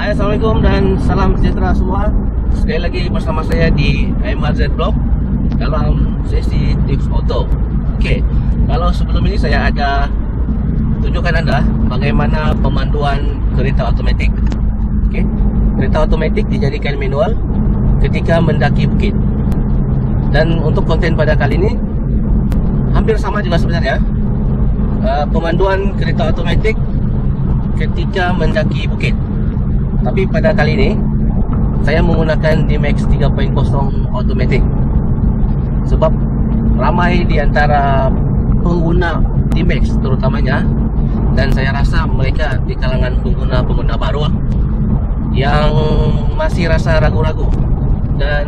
Hai, Assalamualaikum dan salam sejahtera semua. Sekali lagi bersama saya di MRZ Vlog dalam sesi tips auto. Okey, kalau sebelum ini saya ada tunjukkan anda bagaimana pemanduan kereta automatik. Okey, kereta automatik dijadikan manual ketika mendaki bukit. Dan untuk konten pada kali ini hampir sama juga sebenarnya. Pemanduan kereta automatik ketika mendaki bukit. Tapi pada kali ini saya menggunakan D-Max 3.0 automatic. Sebab ramai di antara pengguna D-Max terutamanya, dan saya rasa mereka di kalangan pengguna baru yang masih rasa ragu-ragu dan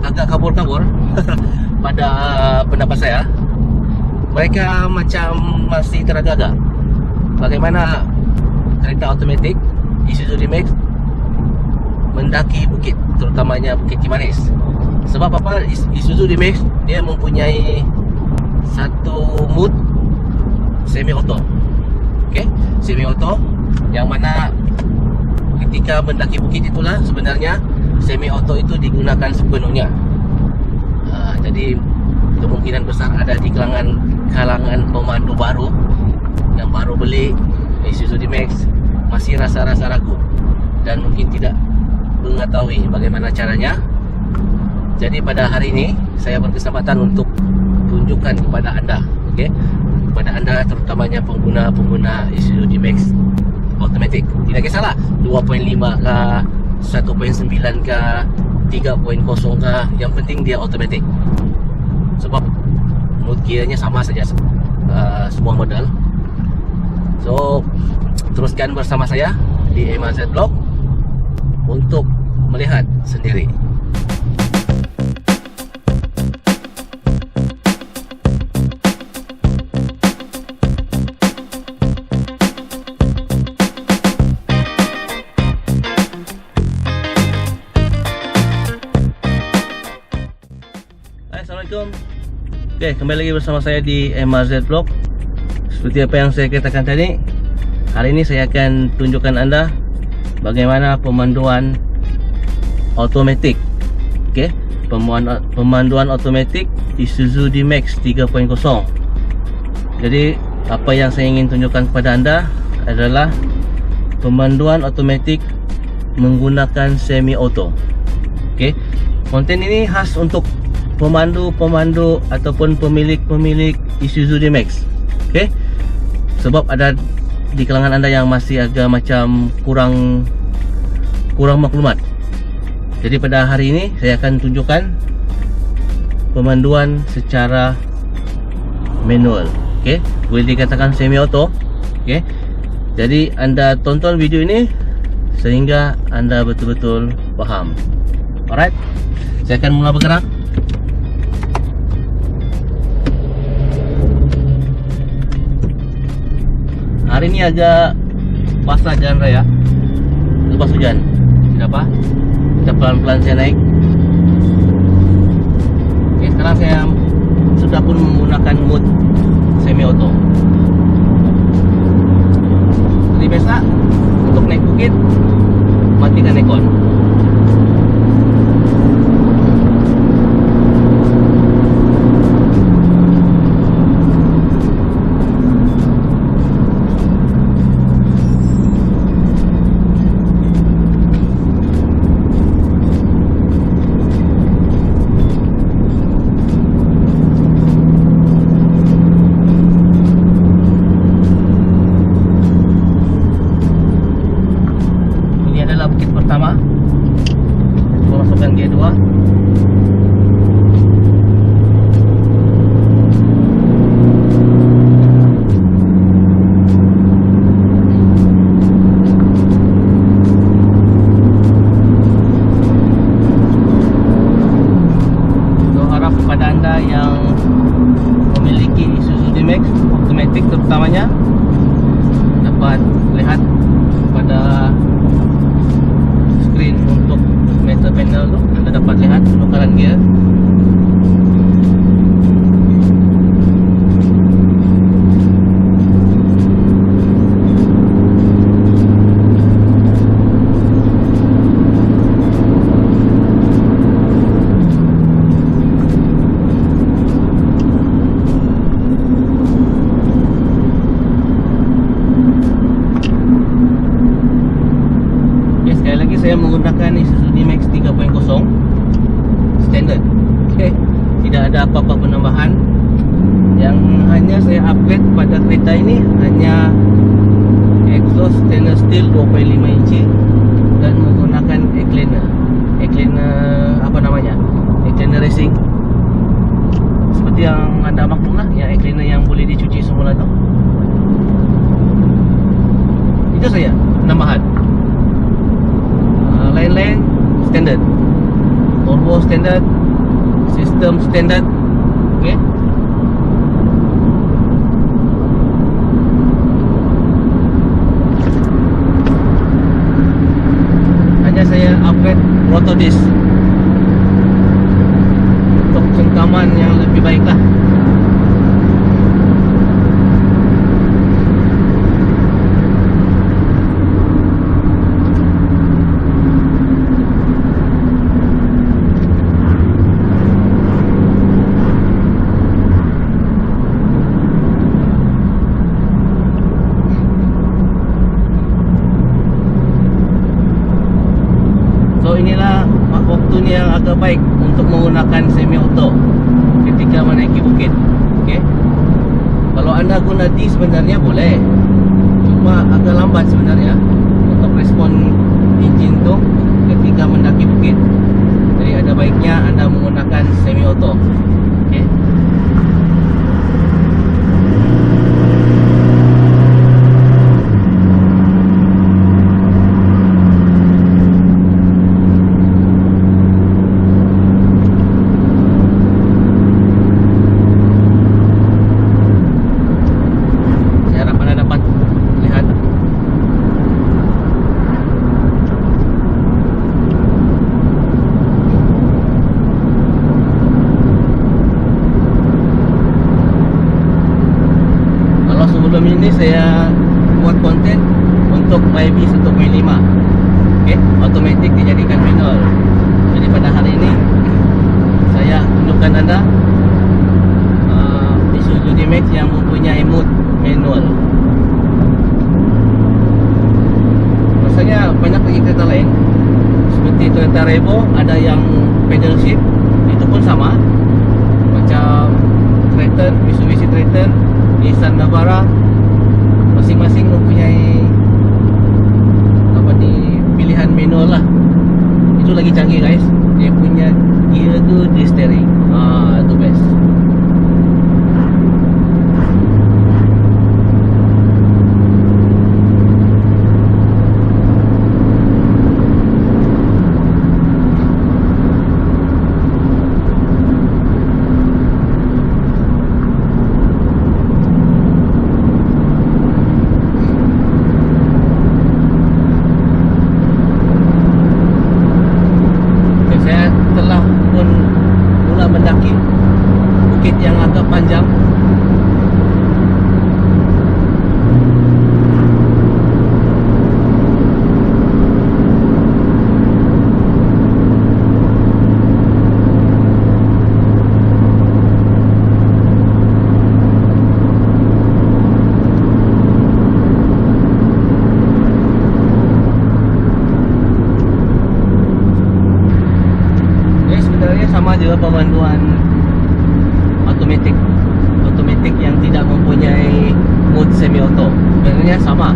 agak kabur-kabur pada pendapat saya. Mereka macam masih teragak-agak bagaimana kereta automatik Isuzu D-Max mendaki bukit, terutamanya Bukit Kimanis. Sebab apa? Isuzu D-Max dia mempunyai satu mood semi auto. Okey, semi auto yang mana ketika mendaki bukit itulah sebenarnya semi auto itu digunakan sepenuhnya. Jadi kemungkinan besar ada di kalangan pemandu baru yang baru beli Isuzu D-Max masih rasa-rasa ragu dan mungkin tidak mengetahui bagaimana caranya. Jadi pada hari ini saya berkesempatan untuk tunjukkan kepada anda, okey, kepada anda terutamanya pengguna Isuzu D-Max automatic. Tidak kisahlah 2.5 kah, 1.9 kah, 3.0 kah, yang penting dia automatic. Sebab mood gearnya sama saja semua model. So teruskan bersama saya di MRZ Vlog untuk melihat sendiri. Hai, Assalamualaikum. Oke, kembali lagi bersama saya di MRZ Vlog. Seperti apa yang saya katakan tadi, hari ini saya akan tunjukkan anda bagaimana pemanduan automatik. Okey, pemanduan automatik Isuzu D-Max 3.0. Jadi apa yang saya ingin tunjukkan kepada anda adalah pemanduan automatik menggunakan semi auto. Okey, konten ini khas untuk pemandu ataupun pemilik Isuzu D-Max. Okey, sebab ada di kalangan anda yang masih agak macam kurang maklumat. Jadi pada hari ini saya akan tunjukkan pemanduan secara manual. Okey, boleh dikatakan semi auto. Okey, jadi anda tonton video ini sehingga anda betul-betul faham. Alright, saya akan mula bergerak. Hari ini agak basah jalan raya, lepas hujan. Tidak apa, kita pelan-pelan saya naik. Oke, sekarang saya sudah pun menggunakan mode semi auto. Seperti biasa, untuk naik bukit matikan aircon. Bukit pertama, kita masukkan gear 2. Untuk harap kepada anda yang memiliki Isuzu D-Max automatic terutamanya dapat lihat pada screen untuk meter panel tu, anda dapat lihat saya menggunakan Isuzu D-Max 3.0 standard. Okey, tidak ada apa-apa penambahan. Yang hanya saya upgrade pada kereta ini hanya exhaust stainless steel 2.5 inci dan menggunakan apa namanya, E-cleaner racing. Seperti yang anda maklum lah, yang E-cleaner yang boleh dicuci semula tu. Itu saja penambahan. Lain-lain standard, turbo standard, sistem standard. Okey. Hanya saya upgrade rotor disc untuk cengkaman yang lebih baik lah. So inilah waktunya yang agak baik untuk menggunakan semi auto ketika menaiki bukit. Okey. Kalau anda guna D sebenarnya boleh, cuma agak lambat sebenarnya untuk respon enjin tu ketika mendaki bukit. Jadi ada baiknya anda menggunakan semi auto. Okey. Sebelum ini saya buat konten untuk YB 1.5. Okey, automatic dijadikan manual. Jadi pada hari ini saya tunjukkan anda Isuzu D-Max yang mempunyai mode manual. Rasanya banyak lagi kereta lain seperti Toyota Revo ada yang pedal shift, itu pun sama macam Triton, Mitsubishi Triton, Nissan Navara, masing-masing mempunyai pilihan manual lah. Itu lagi canggih guys. Dia punya gear tu di steering. Itu best. Mendaki bukit yang agak panjang. Sebenarnya sama juga pemanduan automatic yang tidak mempunyai mode semi auto. Sebenarnya sama.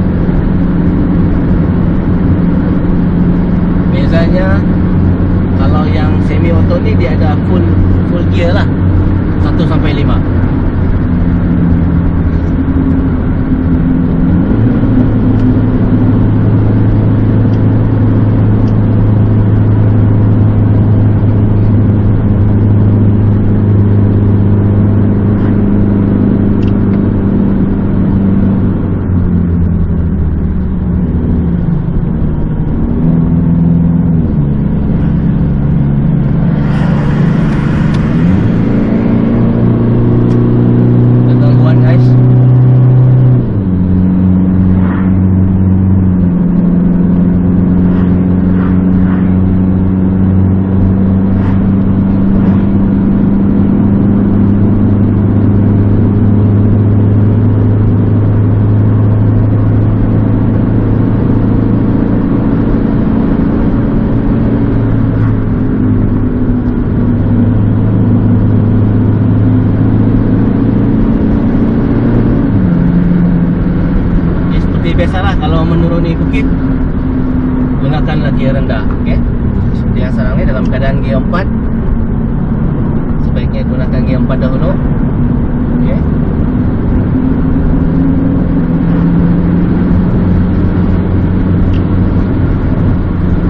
Bezanya kalau yang semi auto ni dia ada full gear lah, 1 sampai 5. menuruni bukit, gunakan lagi yang rendah. Okey, seperti yang sekarang ni dalam keadaan gear 4, sebaiknya gunakan gear 4 dahulu. Okey,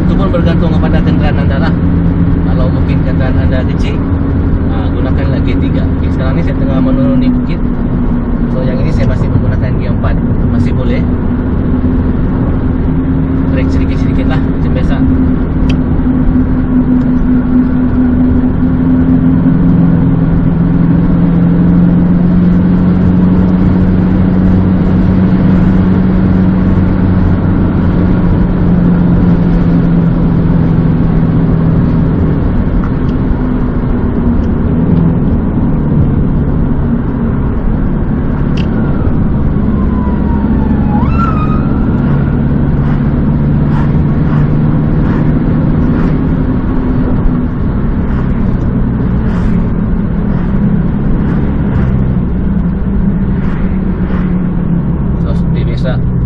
itu pun bergantung kepada kenderaan anda lah. Kalau mungkin kenderaan anda kecil, gunakan lagi 3. Okay, sekarang ni saya tengah menuruni bukit, so yang ini saya masih menggunakan gear 4, masih boleh. Brake sedikit-sedikit lah, macam biasa.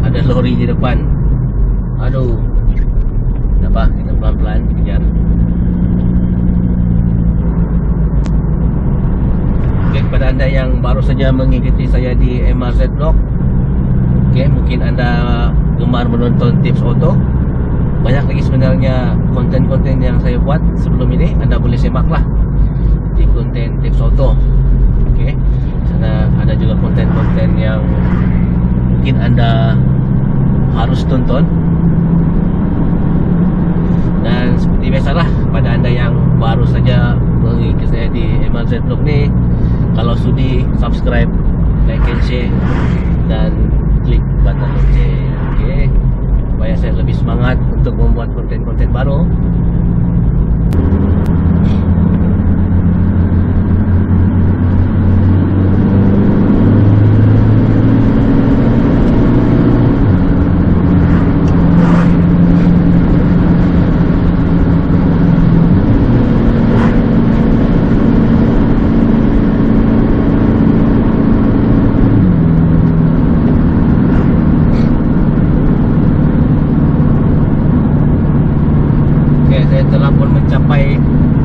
Ada lori di depan. Aduh, kenapa kita pelan-pelan kejar. Oke, kepada anda yang baru saja mengikuti saya di MRZ Vlog, oke, mungkin anda gemar menonton tips auto. Banyak lagi sebenarnya konten-konten yang saya buat sebelum ini, anda boleh semaklah di konten tips auto. Oke, sana ada juga konten-konten yang mungkin anda harus tonton. Dan seperti biasalah, pada anda yang baru saja mengikuti saya di MRZ Vlog ni, kalau sudi subscribe, like and share, dan klik button lonceng, okay, supaya saya lebih semangat untuk membuat konten-konten baru.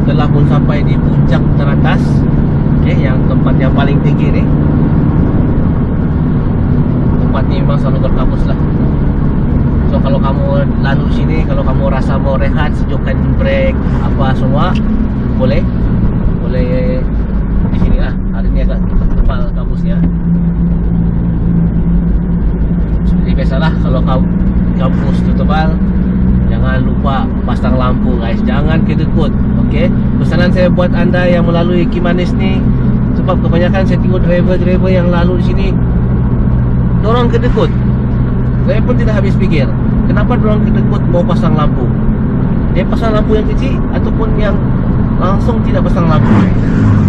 Telah pun sampai di puncak teratas, okay, yang tempat yang paling tinggi ni. Tempat ni memang selalu berkabus lah. So kalau kamu lalu sini, kalau kamu rasa mau rehat, sejukkan brake apa semua, boleh di sini lah. Hari ni agak tebal kabusnya. Seperti biasalah, kalau kabus tu tebal, jangan lupa pasang lampu guys, jangan kedekut. Okey, pesanan saya buat anda yang melalui Kimanis ni, sebab kebanyakan saya tengok driver-driver yang lalu di sini, dorang kedekut. Saya pun tidak habis fikir, kenapa dorang kedekut mau pasang lampu. Dia pasang lampu yang kecil ataupun yang langsung tidak pasang lampu.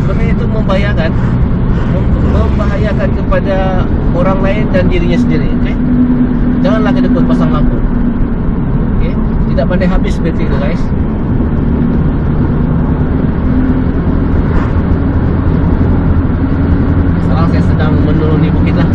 Kerana itu membahayakan kepada orang lain dan dirinya sendiri. Okey, janganlah kedekut pasang lampu. Okey, tidak pandai habis bateri tu guys. Sekarang saya sedang menuruni bukit lah.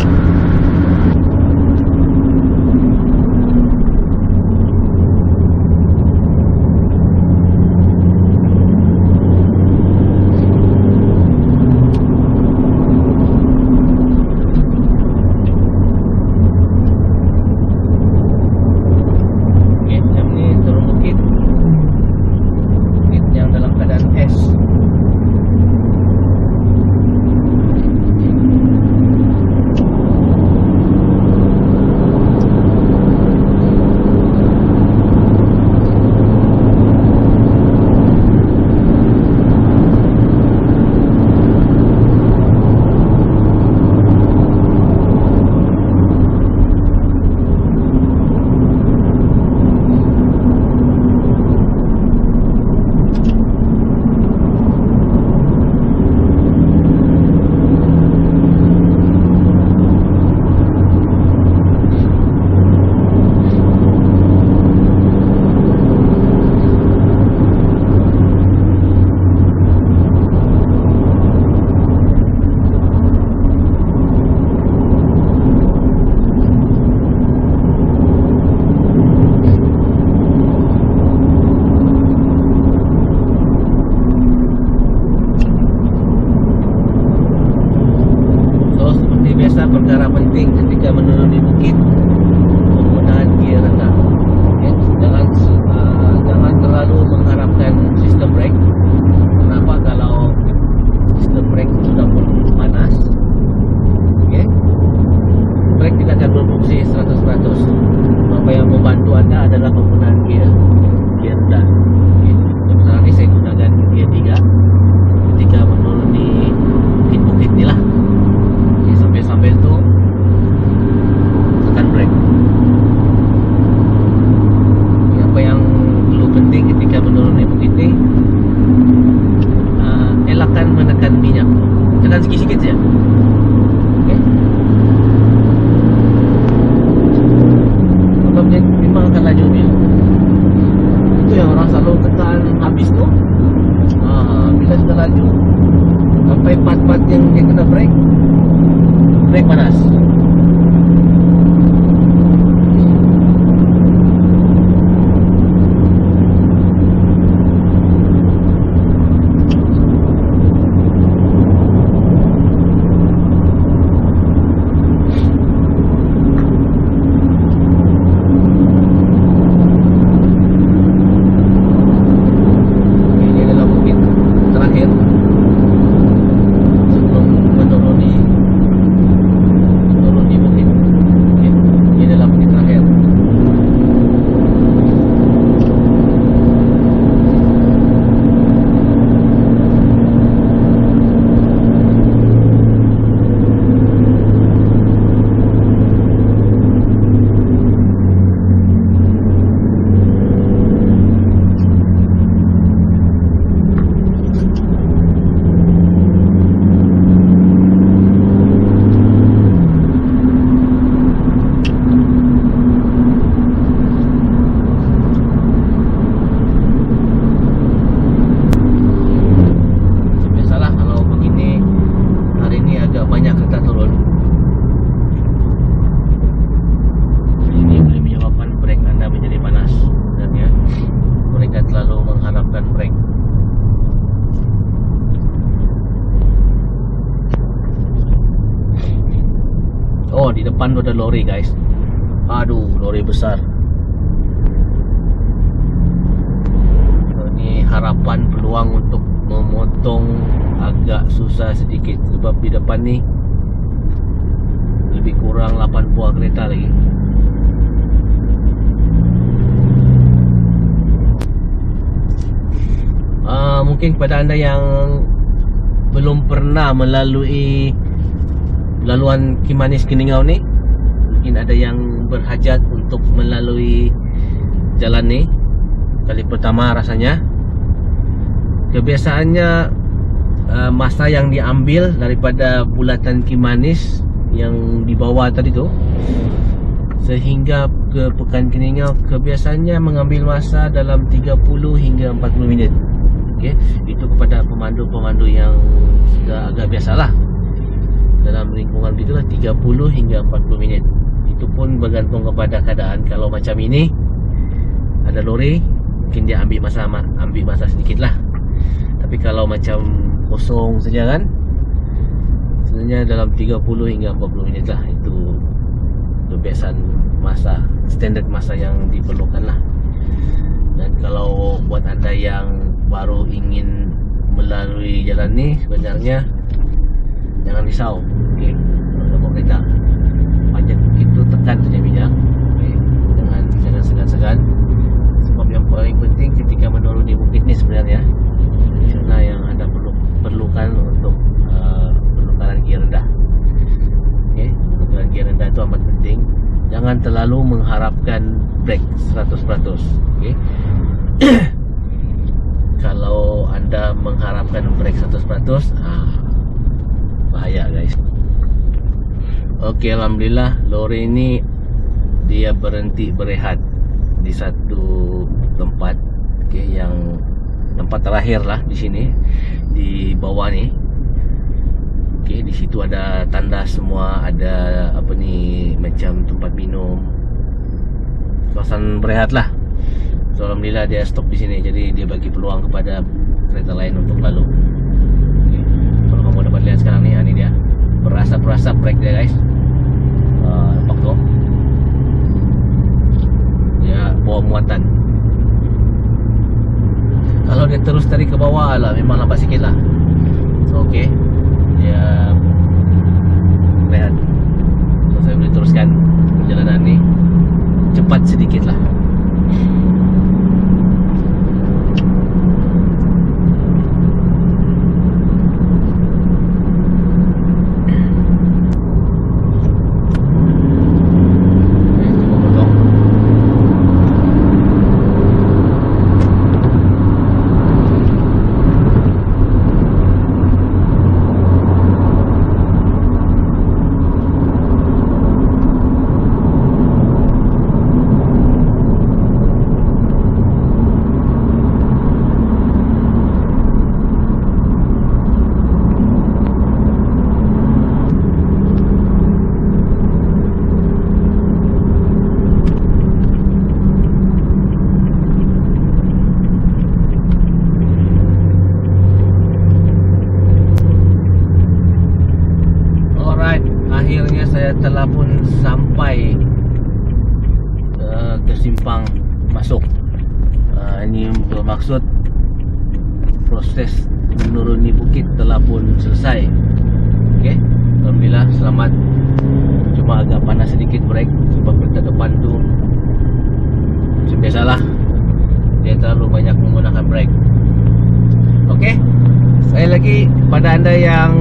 brake panas. Oh, di depan tu ada lori guys. Aduh, lori besar. Ini harapan peluang untuk memotong agak susah sedikit, sebab di depan ni lebih kurang 8 buah kereta lagi. Mungkin kepada anda yang belum pernah melalui laluan Kimanis Keningau ni, mungkin ada yang berhajat untuk melalui jalan ni kali pertama rasanya. Kebiasaannya masa yang diambil daripada bulatan Kimanis yang di bawah tadi tu sehingga ke Pekan Keningau, kebiasaannya mengambil masa dalam 30 hingga 40 minit. Okey, itu kepada pemandu-pemandu yang sudah agak biasalah. Dalam lingkungan gitulah 30 hingga 40 minit. Itu pun bergantung kepada keadaan. Kalau macam ini ada lori, mungkin dia ambil masa sedikit lah. Tapi kalau macam kosong saja kan, sebenarnya dalam 30 hingga 40 minit lah. Itu kebiasaan masa, standard masa yang diperlukan lah. Dan kalau buat anda yang baru ingin melalui jalan ni, sebenarnya jangan risau. Okey, kalau ada kereta pajak itu tekan saja minyak. Okey, jangan segan-segan. Sebab yang paling penting ketika menuruni bukit ni sebenarnya, karena yang anda perlukan untuk penekanan gear rendah. Okey, penekanan gear rendah itu amat penting. Jangan terlalu mengharapkan brake 100%. Okey. Kalau anda mengharapkan brake 100%, bahaya guys. Okey, alhamdulillah lori ini dia berhenti berehat di satu tempat. Okey, yang tempat terakhir lah di sini, di bawah ni. Okey, di situ ada tanda semua, ada apa ni, macam tempat minum, kawasan berehat lah. So alhamdulillah dia stop di sini, jadi dia bagi peluang kepada kereta lain untuk lalu. Okay. Kalau kamu dapat lihat sekarang ni, ini dia berasap-asap brake dia guys. Nampak tu, dia bawa muatan. Kalau dia terus tarik ke bawah lah, memang lambat sikit lah. So okay, dia rehat. So saya boleh teruskan perjalanan ni cepat sedikit lah. telah pun sampai ke simpang masuk. Ini bermaksud proses menuruni bukit telah pun selesai. Okey, alhamdulillah selamat. Cuma agak panas sedikit brake sebab kereta depan tu macam biasalah, dia terlalu banyak menggunakan brake. Okey, sekali lagi kepada anda yang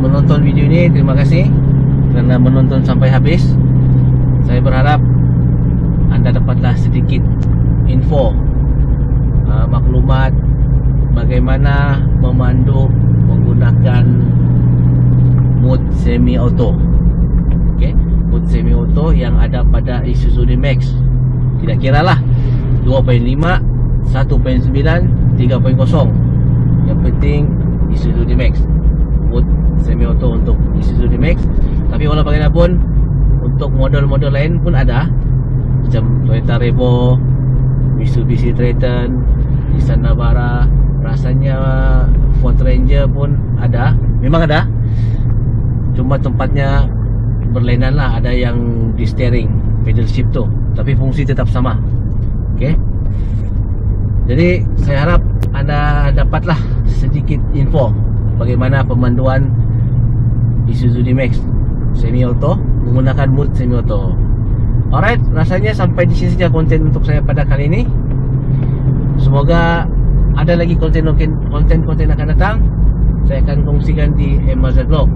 menonton video ini, terima kasih kerana menonton sampai habis. Saya berharap anda dapatlah sedikit info, maklumat bagaimana memandu menggunakan mode semi auto. Okey, mode semi auto yang ada pada Isuzu D-Max. Tidak kiralah 2.5, 1.9, 3.0. Yang penting Isuzu D-Max, mode semi auto untuk Isuzu D-Max. Tapi walau bagaimanapun, untuk model-model lain pun ada, macam Toyota Revo, Mitsubishi Triton, Nissan Navara, rasanya Ford Ranger pun ada. Memang ada, cuma tempatnya berlainan lah. Ada yang di steering, pedal shift tu, tapi fungsi tetap sama. Okey, jadi saya harap anda dapatlah sedikit info bagaimana pemanduan Isuzu D-Max semi auto menggunakan mode semi auto. Alright, rasanya sampai di sini saja konten untuk saya pada kali ini. Semoga ada lagi konten-konten akan datang. Saya akan kongsikan di MRZ Vlog.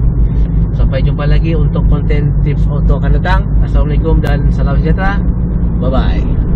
Sampai jumpa lagi untuk konten tips auto akan datang. Assalamualaikum dan salam sejahtera. Bye bye.